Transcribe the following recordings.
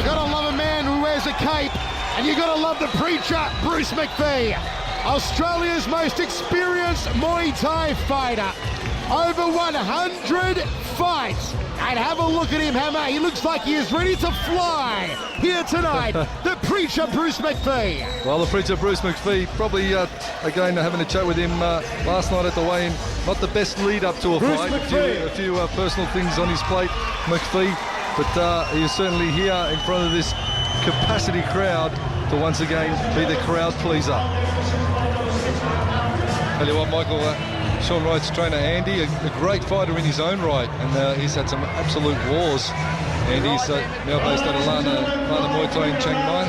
You gotta love a man who wears a cape, and you gotta love the preacher, Bruce Macfie, Australia's most experienced Muay Thai fighter. Over 100 fights. And have a look at him, Hammer. He looks like he is ready to fly here tonight. The preacher, Bruce Macfie. Well, the preacher, Bruce Macfie, probably, again, having a chat with him last night at the weigh-in. Not the best lead-up to a fight. A few personal things on his plate, Macfie. But he is certainly here in front of this capacity crowd to once again be the crowd pleaser. Tell you what, Michael, Sean Wright's trainer Andy, a great fighter in his own right, and he's had some absolute wars. And he's now based out of Lana Muay Thai in Chiang Mai.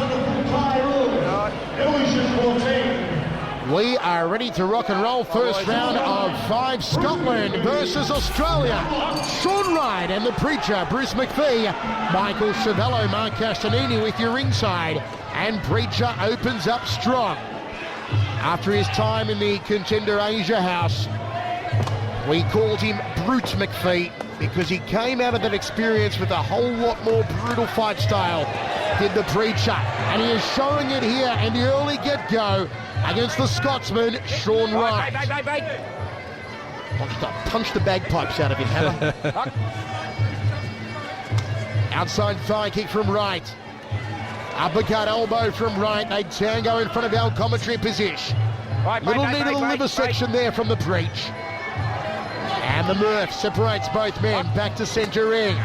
We are ready to rock and roll. First round of 5, Scotland versus Australia. Sean Wright and the preacher, Bruce Macfie. Michael Chavello, Mark Castanini with your ringside. And preacher opens up strong. After his time in the Contender Asia House, we called him Brute Macfie because he came out of that experience with a whole lot more brutal fight style, did the preacher. And he is showing it here in the early get-go against the Scotsman, Sean Wright. Punch the bagpipes out of him, Hammer. Outside thigh kick from Wright. Uppercut elbow from Wright. They tango in front of our commentary position. Little knee to the liver section there from the preach. And the Murph separates both men back to centre ring.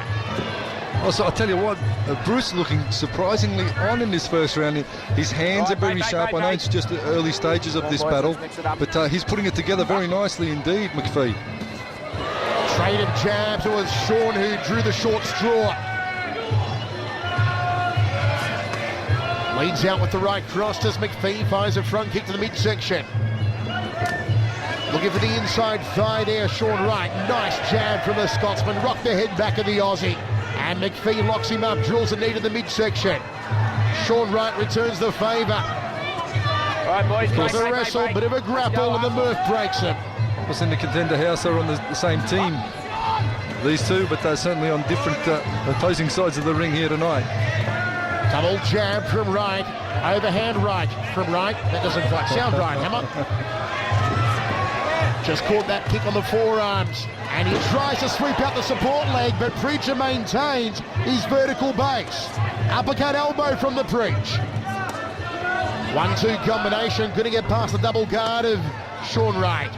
Also, I'll tell you what, Bruce looking surprisingly on in this first round. His hands are very sharp. I know it's just the early stages of this battle, but he's putting it together very nicely indeed, Macfie. Trade of jabs. It was Sean who drew the short straw. Leads out with the right cross as Macfie fires a front kick to the midsection. Looking for the inside thigh there, Sean Wright. Nice jab from the Scotsman. Rocked the head back of the Aussie. And Macfie locks him up, drills a knee to the midsection. Sean Wright returns the favour. Right, boys. Bit of a wrestle, bit of a grapple, and the Murph breaks him. Was in the Contender House, they're on the same team, these two, but they're certainly on different opposing sides of the ring here tonight. Double jab from Wright. Overhand right from Wright. That doesn't quite sound right, Hammer. Just caught that kick on the forearms. And he tries to sweep out the support leg, but Preacher maintains his vertical base. Uppercut elbow from the Preach. 1-2 combination. Going to get past the double guard of Sean Wright.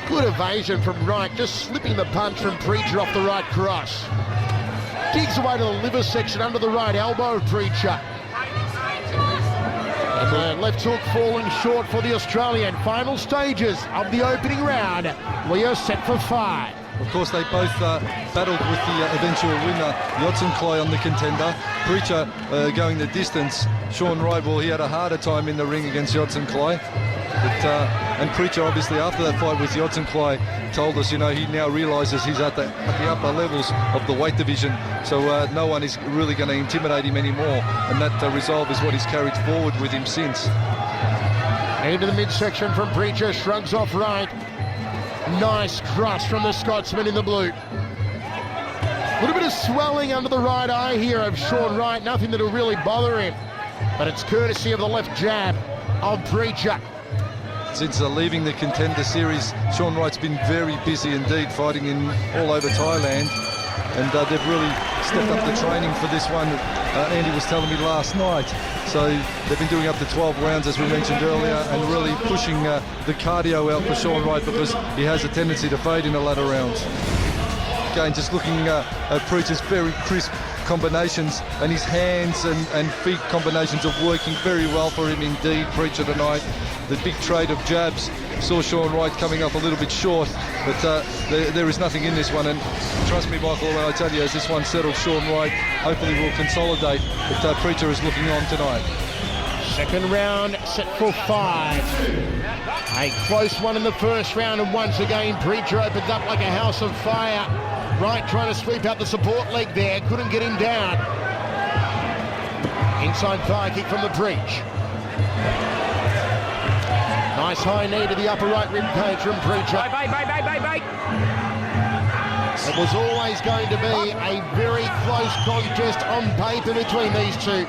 Good evasion from Wright. Just slipping the punch from Preacher off the right cross. Digs away to the liver section under the right elbow of Preacher. And the left hook falling short for the Australian. Final stages of the opening round. We are set for 5. Of course, they both battled with the eventual winner, Yodson Clay, on the Contender. Preacher going the distance. Sean Wright, well, he had a harder time in the ring against Yodson Clay. But, and Preacher, obviously, after that fight with Yodson Clay, told us, you know, he now realises he's at the upper levels of the weight division, so no one is really going to intimidate him anymore, and that resolve is what he's carried forward with him since. Into the midsection from Preacher, shrugs off Wright. Nice cross from the Scotsman in the blue. A little bit of swelling under the right eye here of Sean Wright, nothing that'll really bother him, but it's courtesy of the left jab of Preacher. Since leaving the Contender Series, Sean Wright's been very busy indeed, fighting in all over Thailand, and they've really stepped up the training for this one. Andy was telling me last night, so they've been doing up to 12 rounds, as we mentioned earlier, and really pushing the cardio out for Sean Wright, because he has a tendency to fade in the latter rounds. Again, just looking at Preacher's very crisp combinations, and his hands and feet combinations are working very well for him indeed, Preacher, tonight. The big trade of jabs saw Sean Wright coming up a little bit short, but there is nothing in this one, and trust me, Michael, when I tell you, as this one settles, Sean Wright hopefully will consolidate, but Preacher is looking on tonight. Second round set for 5. A close one in the first round, and once again Preacher opens up like a house of fire. Wright trying to sweep out the support leg there, couldn't get him down. Inside thigh kick from the Preach. Nice high knee to the upper right rib cage from Preacher. It was always going to be a very close contest on paper between these two,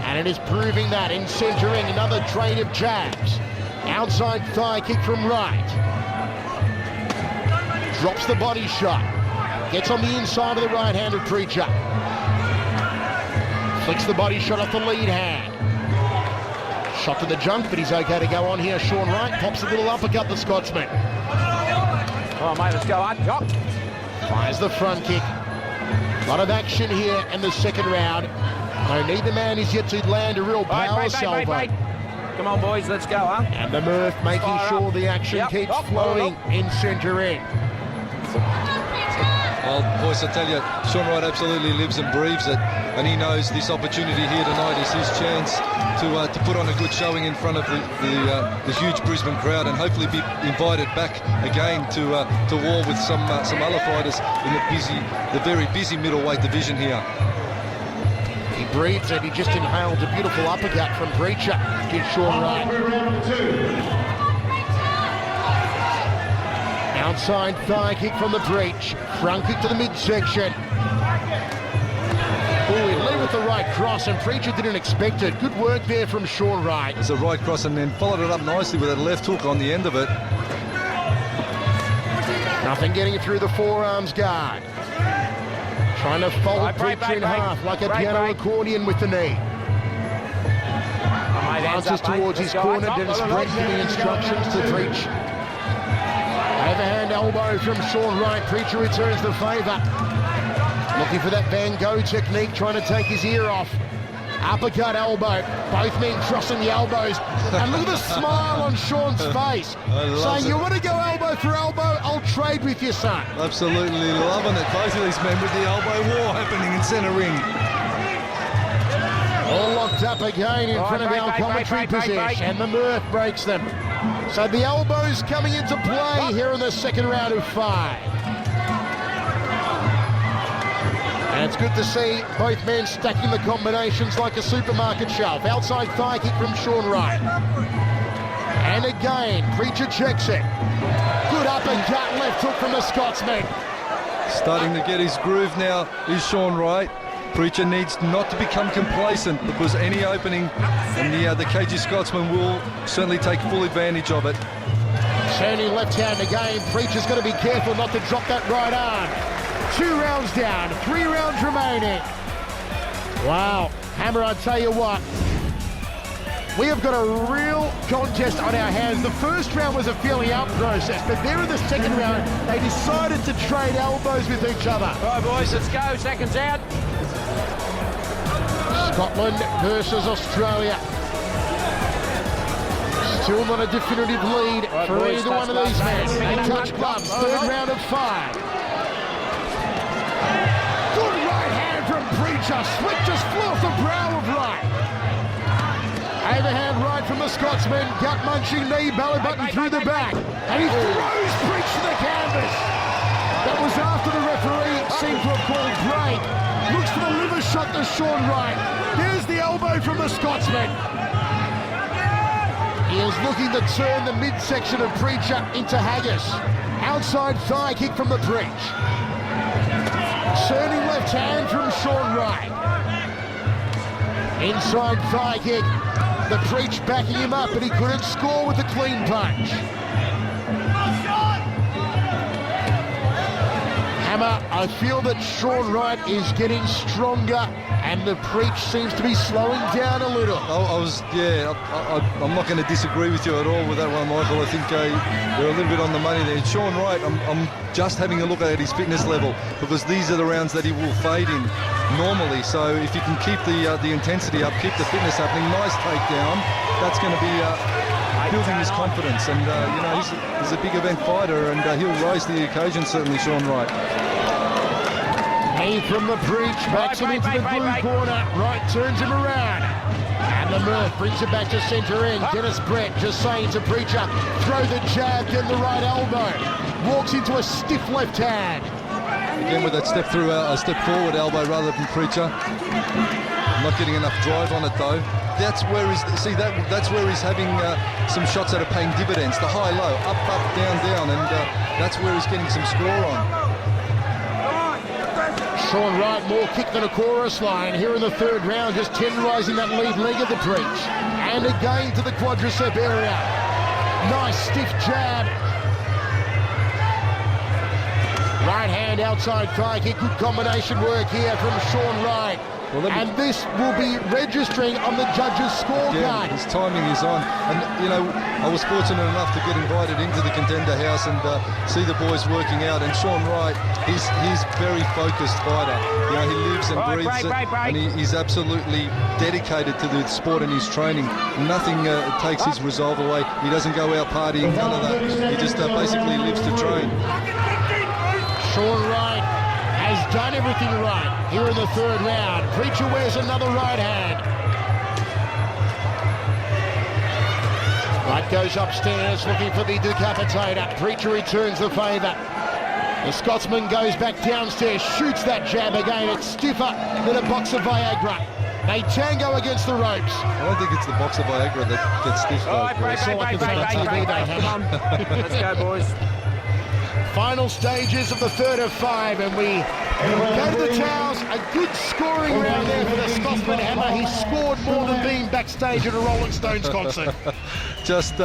and it is proving that in centering. Another trade of jabs. Outside thigh kick from Wright. Drops the body shot. Gets on the inside of the right-handed Preacher. Flicks the body shot off the lead hand. Shot to the junk, but he's okay to go on here. Sean Wright pops a little uppercut, the Scotsman. Oh, mate, let's go on top. Fires the front kick. A lot of action here in the second round. No, neither man is yet to land a real power salvo. Come on, boys, let's go, huh? And the Murph making sure the action keeps flowing in centre end. Well, boys, I tell you, Sean Wright absolutely lives and breathes it, and he knows this opportunity here tonight is his chance to put on a good showing in front of the huge Brisbane crowd, and hopefully be invited back again to war with some other fighters in the very busy middleweight division here. He breathes it. He just inhaled a beautiful uppercut from Preacher. Did Sean Wright. Outside thigh kick from the Breach. Front kick to the midsection. Oh, he led with the right cross, and Preacher didn't expect it. Good work there from Sean Wright. It's a right cross, and then followed it up nicely with a left hook on the end of it. Nothing getting through the forearms guard. Trying to fold Preacher in half like a piano accordion with the knee. Advances towards his corner. Dennis Brett giving instructions to Preach. Overhand elbow from Sean Wright. Preacher returns the favour. Looking for that Van Gogh technique, trying to take his ear off. Uppercut elbow. Both men crossing the elbows. And look at the smile on Sean's face. Saying, you want to go elbow for elbow? I'll trade with you, son. Absolutely loving it. Both of these men with the elbow war happening in centre ring. All locked up again in front of our commentary position. And the Murph breaks them. So the elbows coming into play here in the second round of 5. And it's good to see both men stacking the combinations like a supermarket shelf. Outside thigh kick from Sean Wright. And again, Preacher checks it. Good uppercut, left hook from the Scotsman. Starting to get his groove now is Sean Wright. Preacher needs not to become complacent, because any opening, and the cagey Scotsman will certainly take full advantage of it. Turning left hand again. Preacher's got to be careful not to drop that right arm. 2 rounds down, 3 rounds remaining. Wow, Hammer, I tell you what, we have got a real contest on our hands. The first round was a feeling out process, but there in the second round, they decided to trade elbows with each other. All right, boys, let's go. Seconds out. Scotland versus Australia. Still not a definitive lead for either one of these men. They touch gloves. Third round of 5. Good right hand from Preacher. Slick just flew off the brow of Wright. Overhand right from the Scotsman. Gut-munching knee, belly button through the back. And he throws Preach to the canvas. That was after the referee seemed to have called break. Looks for the liver shot to Sean Wright. There's the elbow from the Scotsman. He is looking to turn the midsection of Preacher into haggis. Outside thigh kick from the Preach. Turning left hand from Sean Wright. Inside thigh kick. The Preach backing him up, but he couldn't score with a clean punch. Hammer, I feel that Sean Wright is getting stronger, and the Preach seems to be slowing down a little. I'm not going to disagree with you at all with that one, Michael. I think you're a little bit on the money there. Sean Wright, I'm just having a look at his fitness level, because these are the rounds that he will fade in normally. So if you can keep the intensity up, keep the fitness happening, nice takedown, that's going to be building his confidence. And he's a big event fighter, and he'll rise to the occasion, certainly, Sean Wright. Knee from the Preach, backs him into the blue corner. Wright turns him around. And the Murph brings it back to centre end. Dennis Brett just saying to Preacher, throw the jab, then the right elbow. Walks into a stiff left hand. Again with that step forward elbow rather than Preacher. Not getting enough drive on it though. That's where he's having some shots that are paying dividends. The high-low, up, down, and that's where he's getting some score on. Sean Wright more kick than a chorus line here in the third round, just tenderising that lead leg of the preach. And again to the quadricep area. Nice stiff jab. Right hand outside thigh kick, good combination work here from Sean Wright. Well, and this will be registering on the judges' scorecard. Yeah, his timing is on. And, you know, I was fortunate enough to get invited into the contender house and see the boys working out. And Sean Wright, he's very focused fighter. You know, he lives and breathes it. And he's absolutely dedicated to the sport and his training. Nothing takes his resolve away. He doesn't go out partying, none of that. He just basically lives to train. Sean Wright has done everything right here in the third round. Preacher wears another right hand. Wright goes upstairs looking for the decapitator. Preacher returns the favour. The Scotsman goes back downstairs, shoots that jab again. It's stiffer than a box of Viagra. They tango against the ropes. I don't think it's the box of Viagra that gets stiff. Come on. Let's go, boys. Final stages of the third of 5, and we go to the towels. A good scoring round there for the Scotsman Hammer. He scored more than being backstage at a Rolling Stones concert. Just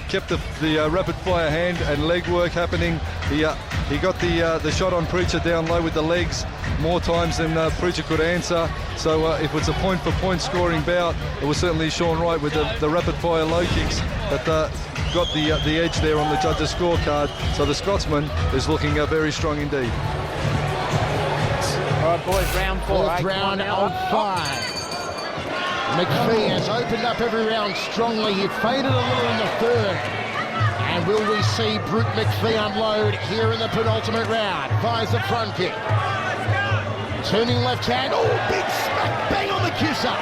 kept the rapid fire hand and leg work happening. He got the shot on Preacher down low with the legs more times than Preacher could answer. So if it's a point-for-point scoring bout, it was certainly Sean Wright with the rapid fire low kicks that got the edge there on the judges' scorecard. So the Scotsman is looking very strong indeed. All right, boys, round 4. Fourth round of 5. Macfie has opened up every round strongly. He faded a little in the third. And will we see Brute Macfie unload here in the penultimate round? Fires the front kick. Turning left hand. Oh, big smack bang on the kisser.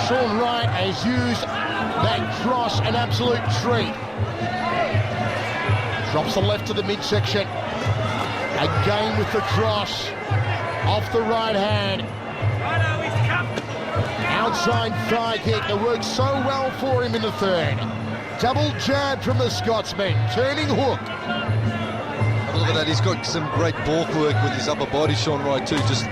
Sean Wright has used that cross, an absolute treat. Drops the left to the midsection. Again with the cross. Off the right hand. Outside thigh kick that worked so well for him in the third. Double jab from the Scotsman. Turning hook. Have a look at that. He's got some great balk work with his upper body, Sean Wright, too. Just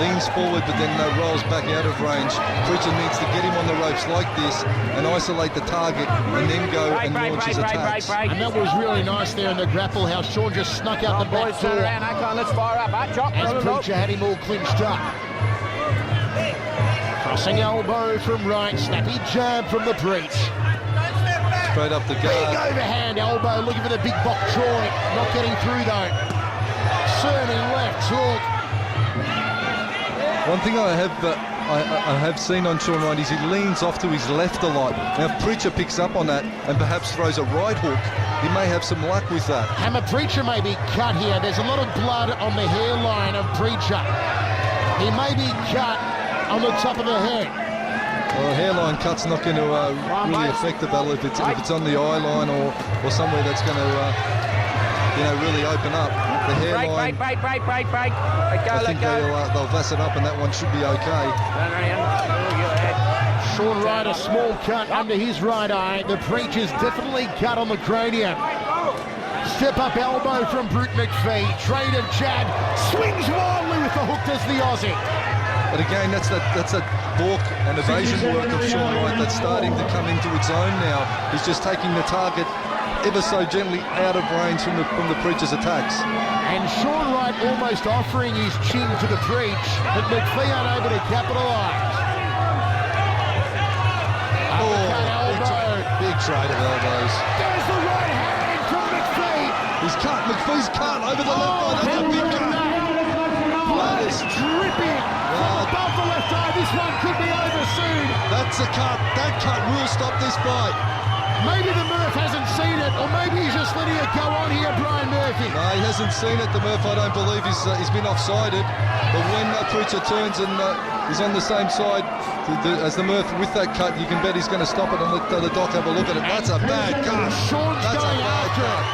leans forward but then rolls back out of range. Preacher needs to get him on the ropes like this and isolate the target and then go and launch his attacks. And that was really nice there in the grapple, how Sean just snuck out the back door. Let's fire up. As Preacher had him all clinched up. Crossing elbow from Wright, snappy jab from the Preach. Straight up the guard. Big overhand elbow, looking for the big bok choy. Not getting through though. Turning left hook. One thing I have seen on Sean Wright is he leans off to his left a lot. Now if Preacher picks up on that and perhaps throws a right hook, he may have some luck with that. Hammer Preacher may be cut here. There's a lot of blood on the hairline of Preacher. He may be cut on the top of the head. Well, a hairline cut's not going to really affect the battle if it's on the eye line or somewhere that's going to really open up. The hairline. Break. I think they'll vass it up and that one should be okay. Sean Wright, a small cut under his right eye. The Preacher's definitely cut on the cranium. Step up elbow from Brute Macfie. Trade of jab. Swings wildly with the hook, does the Aussie. But again, that's that balk and evasion work of Sean Wright that's starting to come into its own now. He's just taking the target ever so gently out of range from the Preacher's attacks. And Sean Wright almost offering his chin to the Preach, but Macfie unable to capitalise. Big trade of elbows. There's the right hand from Macfie. Macfie's cut over the left eye. That's a big cut. Blood is dripping from above the left eye. This one could be over soon. That's a cut. That cut will stop this fight. Maybe the Murph hasn't seen it, or maybe he's just letting it go on here, Brian Murphy. No, he hasn't seen it. The Murph, I don't believe, he's been offsided. But when Preacher turns and is on the same side as the Murph with that cut, you can bet he's going to stop it and let the doc have a look at it. That's a bad cut. Sean's going after it.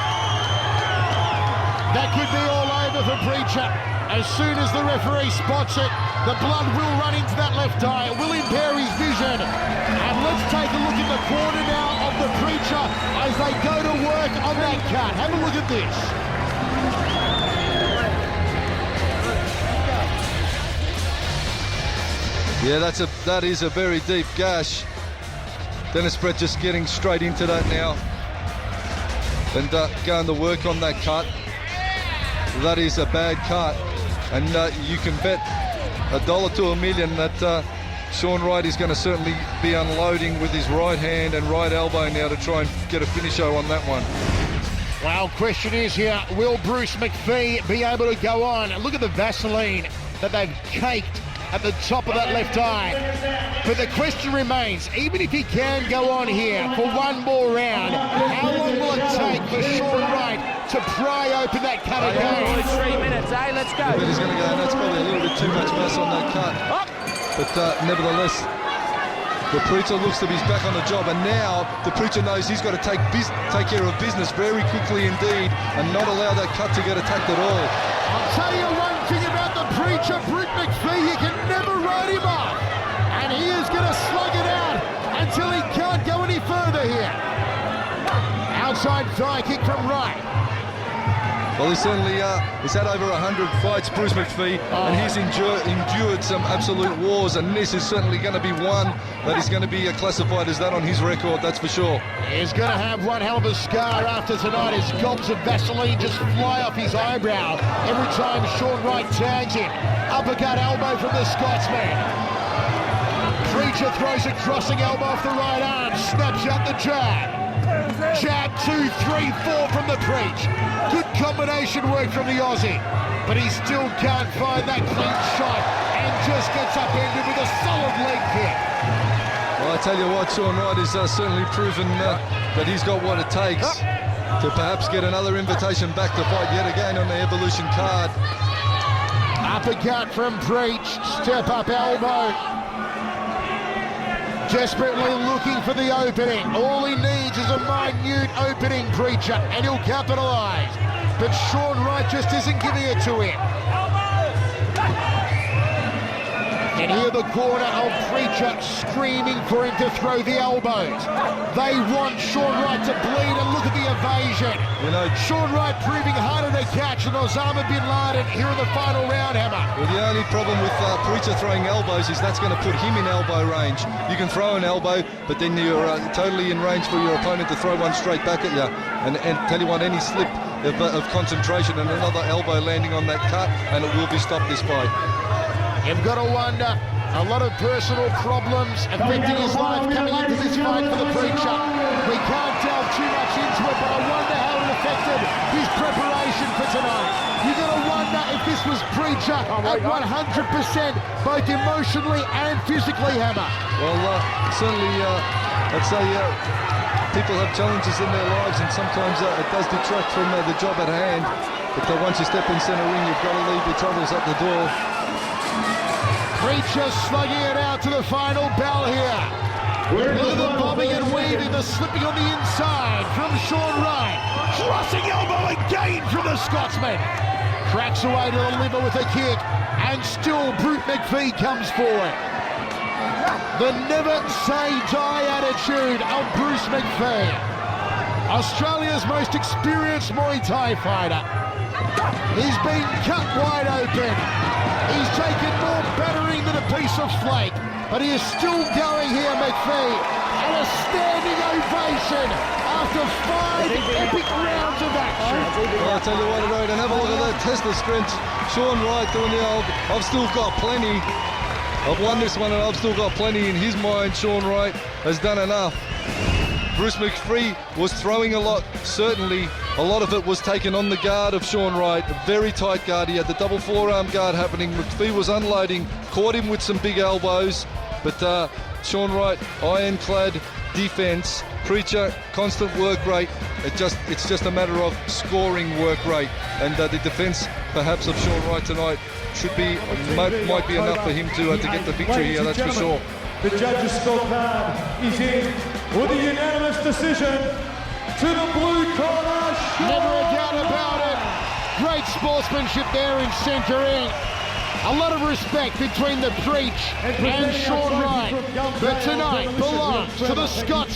That could be all over for Preacher. As soon as the referee spots it, the blood will run into that left eye. It will impair his vision. And let's take a look at the corner now of the Preacher as they go to work on that cut. Have a look at this. Yeah, that is a very deep gash. Dennis Brett just getting straight into that now and going to work on that cut. That is a bad cut, and you can bet $1 to $1 million that Sean Wright is going to certainly be unloading with his right hand and right elbow now to try and get a finisher on that one. Well, question is here, will Bruce Macfie be able to go on? And look at the Vaseline that they've caked at the top of that left eye. But the question remains, even if he can go on here for one more round, how long will it take for Sean Wright to pry open that cut again? 3 minutes, eh? Let's go. But he's going to go, and that's probably a little bit too much mass on that cut. But nevertheless, the preacher looks to be back on the job, and now the preacher knows he's got to take care of business very quickly indeed and not allow that cut to get attacked at all. I'll tell you one thing about the preacher, Bruce Macfie, you can never write him off. And he is going to slug it out until he can't go any further here. Outside thigh kick from Wright. Well, he certainly he's had over 100 fights, Bruce Macfie, and he's endured some absolute wars, and this is certainly going to be one that is going to be classified as that on his record, that's for sure. He's going to have one hell of a scar after tonight as gobs of Vaseline just fly off his eyebrow every time Sean Wright tags him. Uppercut elbow from the Scotsman. Preacher throws a crossing elbow off the right arm, snaps out the jab. Jab 2, 3, 4 from the Preach. Good combination work from the Aussie, but he still can't find that clean shot and just gets upended with a solid leg kick. Well, I tell you what, Sean Wright has certainly proven that he's got what it takes to perhaps get another invitation back to fight yet again on the Evolution card. Uppercut from Preach, step up elbow. Desperately looking for the opening. All he needs is a minute opening, Preacher, and he'll capitalise. But Sean Wright just isn't giving it to him. And here the corner of Preacher screaming for him to throw the elbows. They want Sean Wright to bleed, and look at the evasion. You know, Sean Wright proving harder to catch than Osama bin Laden here in the final round, Hammer. Well, the only problem with Preacher throwing elbows is that's going to put him in elbow range. You can throw an elbow, but then you're totally in range for your opponent to throw one straight back at you. And tell you what, any slip of concentration and another elbow landing on that cut, and it will be stopped this fight. You've got to wonder, a lot of personal problems affecting his life coming into this fight for the Preacher. We can't delve too much into it, but I wonder how it affected his preparation for tonight. You've got to wonder if this was Preacher at 100%, both emotionally and physically, Hammer. Well, certainly, I'd say people have challenges in their lives, and sometimes it does detract from the job at hand. But once you step in centre ring, you've got to leave your troubles at the door. Preacher slugging it out to the final bell here. Look at the bobbing and weaving, the slipping on the inside from Sean Wright. Crossing elbow again from the Scotsman. Cracks away to the liver with a kick, and still Bruce Macfie comes forward. The never say die attitude of Bruce Macfie, Australia's most experienced Muay Thai fighter. He's been cut wide open. He's taken more battering than a piece of flake, but he is still going here, Macfie, and a standing ovation after 5 epic rounds of action. Well, I'll tell you what, Wright, and have a look at that Tesla sprint. Sean Wright doing the old, I've still got plenty. I've won this one and I've still got plenty in his mind. Sean Wright has done enough. Bruce Macfie was throwing a lot, certainly. A lot of it was taken on the guard of Sean Wright, a very tight guard. He had the double forearm guard happening. Macfie was unloading, caught him with some big elbows, but Sean Wright, ironclad defense. Preacher, constant work rate. It's just a matter of scoring work rate, and the defense perhaps of Sean Wright tonight might be enough for him to get the victory here, that's for sure. The judges' scorecard is in with a unanimous decision to the blue corner. Never a doubt about it. Great sportsmanship there in centering. A lot of respect between the Preach and Sean Wright. But tonight belongs to the Scotsman.